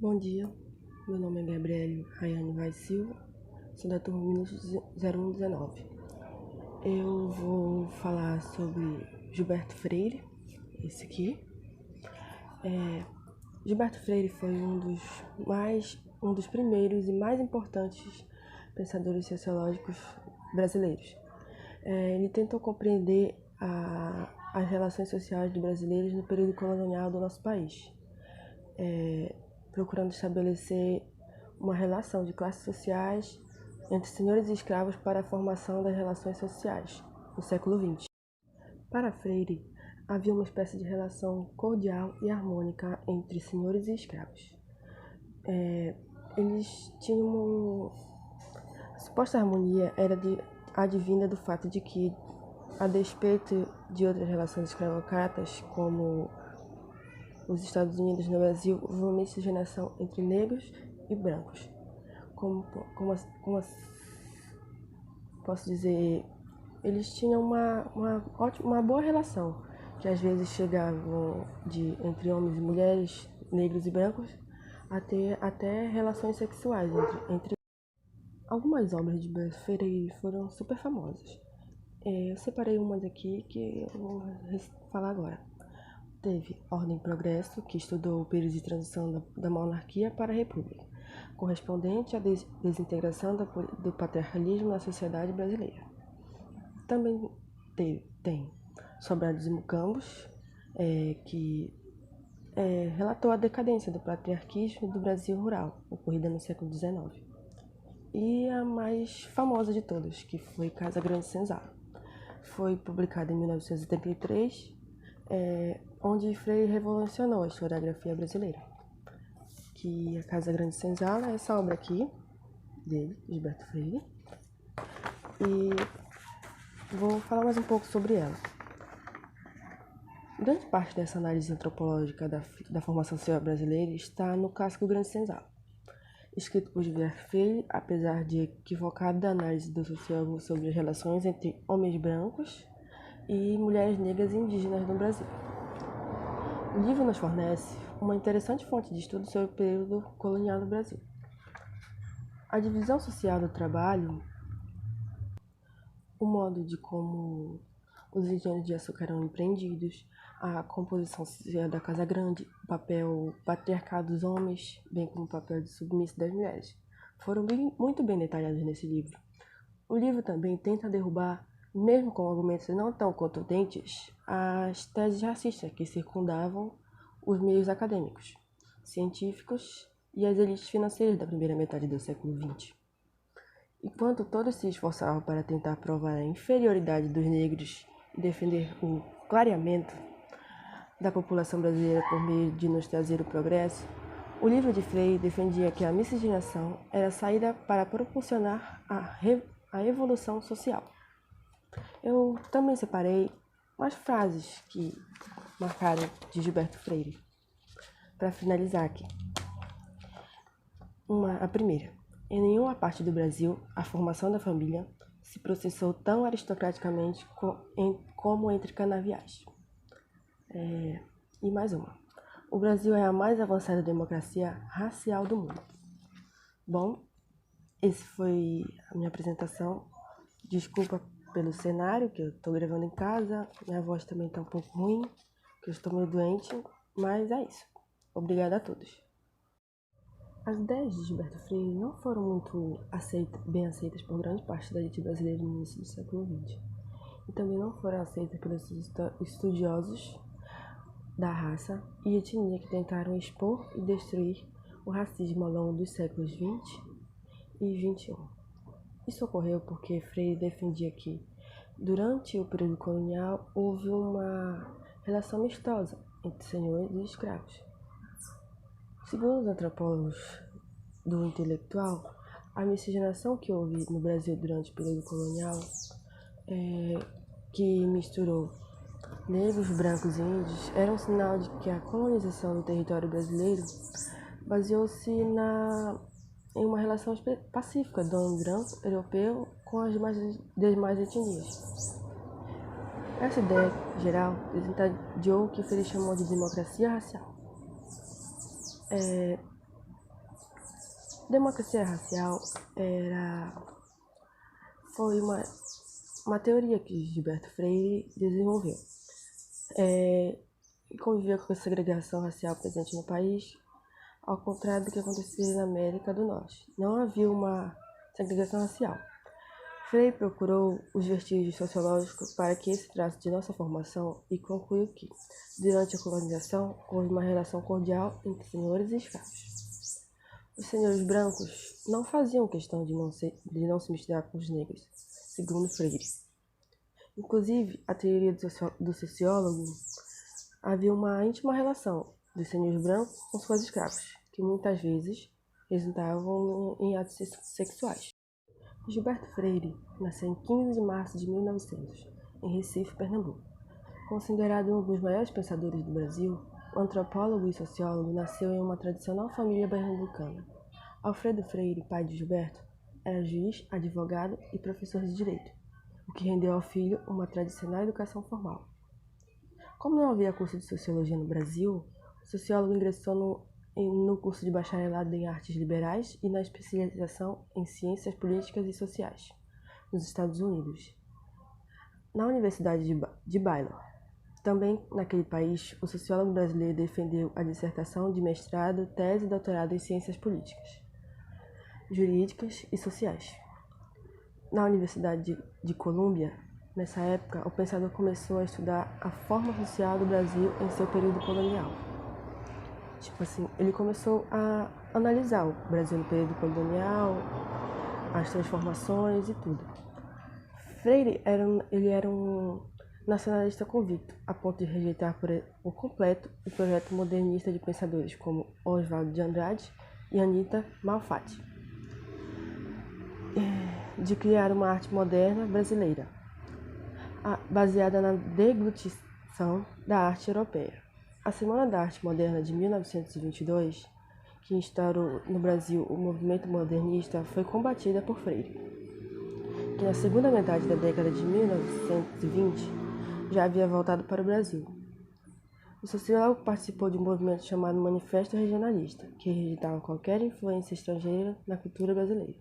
Bom dia, meu nome é Gabriele Rayane Vaz Silva, sou da turma 0119. Eu vou falar sobre Gilberto Freire, esse aqui. Gilberto Freire foi um dos primeiros e mais importantes pensadores sociológicos brasileiros. Ele tentou compreender as relações sociais dos brasileiros no período colonial do nosso país, procurando estabelecer uma relação de classes sociais entre senhores e escravos para a formação das relações sociais no século XX. Para Freire, havia uma espécie de relação cordial e harmônica entre senhores e escravos. Eles tinham a suposta harmonia era advinda do fato de que, a despeito de outras relações escravocratas, como os Estados Unidos no Brasil, houve uma miscigenação entre negros e brancos. Como posso dizer, eles tinham uma boa relação, que às vezes chegavam entre homens e mulheres, negros e brancos, até relações sexuais entre. Algumas obras de Gilberto Freire foram super famosas. Eu separei umas aqui que eu vou falar agora. Teve Ordem e Progresso, que estudou o período de transição da monarquia para a república, correspondente à desintegração do patriarcalismo na sociedade brasileira. Também tem Sobrados e Mucambos, que relatou a decadência do patriarquismo do Brasil rural, ocorrida no século XIX. E a mais famosa de todas, que foi Casa Grande Senzala. Foi publicada em 1973, onde Freire revolucionou a historiografia brasileira. Que a Casa Grande Senzala é essa obra aqui, dele, Gilberto Freire. E vou falar mais um pouco sobre ela. Grande parte dessa análise antropológica da formação social brasileira está no Clássico Grande Senzala, escrito por Gilberto Freire, apesar de equivocada análise do sociólogo sobre as relações entre homens brancos e mulheres negras e indígenas no Brasil. O livro nos fornece uma interessante fonte de estudo sobre o período colonial no Brasil. A divisão social do trabalho, o modo de como os engenhos de açúcar eram empreendidos, a composição social da Casa Grande, o papel patriarcado dos homens, bem como o papel de submisso das mulheres, foram muito bem detalhados nesse livro. O livro também tenta derrubar, mesmo com argumentos não tão contundentes, as teses racistas que circundavam os meios acadêmicos, científicos e as elites financeiras da primeira metade do século XX. Enquanto todos se esforçavam para tentar provar a inferioridade dos negros e defender o clareamento da população brasileira por meio de nos trazer o progresso, o livro de Freire defendia que a miscigenação era a saída para proporcionar a evolução social. Eu também separei umas frases que marcaram de Gilberto Freire, para finalizar aqui. A primeira. Em nenhuma parte do Brasil, a formação da família se processou tão aristocraticamente como entre canaviais. E mais uma. O Brasil é a mais avançada democracia racial do mundo. Bom, esse foi a minha apresentação. Desculpa pelo cenário, que eu estou gravando em casa. Minha voz também está um pouco ruim, que eu estou meio doente. Mas é isso. Obrigada a todos. As ideias de Gilberto Freire não foram muito bem aceitas por grande parte da elite brasileira no início do século XX. E também não foram aceitas pelos estudiosos da raça e etnia que tentaram expor e destruir o racismo ao longo dos séculos XX e XXI. Isso ocorreu porque Freire defendia que, durante o período colonial, houve uma relação amistosa entre senhores e escravos. Segundo os antropólogos do intelectual, a miscigenação que houve no Brasil durante o período colonial, que misturou negros, brancos e índios, era um sinal de que a colonização do território brasileiro baseou-se em uma relação pacífica do homem branco europeu com as demais etnias. Essa ideia geral desencadeou o que Freire chamou de democracia racial. Democracia racial foi uma teoria que Gilberto Freire desenvolveu. E conviveu com a segregação racial presente no país, ao contrário do que acontecia na América do Norte. Não havia uma segregação racial. Freire procurou os vestígios sociológicos para que esse traço de nossa formação e concluiu que, durante a colonização, houve uma relação cordial entre senhores e escravos. Os senhores brancos não faziam questão de não se misturar com os negros, segundo Freire. Inclusive, a teoria do sociólogo havia uma íntima relação dos senhores brancos com suas escravas, que muitas vezes resultavam em atos sexuais. Gilberto Freire nasceu em 15 de março de 1900, em Recife, Pernambuco. Considerado um dos maiores pensadores do Brasil, o antropólogo e sociólogo nasceu em uma tradicional família pernambucana. Alfredo Freire, pai de Gilberto, era juiz, advogado e professor de direito, o que rendeu ao filho uma tradicional educação formal. Como não havia curso de sociologia no Brasil, o sociólogo ingressou no curso de bacharelado em artes liberais e na especialização em ciências políticas e sociais, nos Estados Unidos, na Universidade de Baylor. Também naquele país, o sociólogo brasileiro defendeu a dissertação de mestrado, tese e doutorado em ciências políticas, jurídicas e sociais. Na Universidade de Colômbia, nessa época, o pensador começou a estudar a forma social do Brasil em seu período colonial. Ele começou a analisar o Brasil no período colonial, as transformações e tudo. Freire era um nacionalista convicto, a ponto de rejeitar por completo o projeto modernista de pensadores como Oswald de Andrade e Anita Malfatti, de criar uma arte moderna brasileira, baseada na deglutição da arte europeia. A Semana da Arte Moderna de 1922, que instaurou no Brasil o movimento modernista, foi combatida por Freire, que na segunda metade da década de 1920 já havia voltado para o Brasil. O sociólogo participou de um movimento chamado Manifesto Regionalista, que rejeitava qualquer influência estrangeira na cultura brasileira.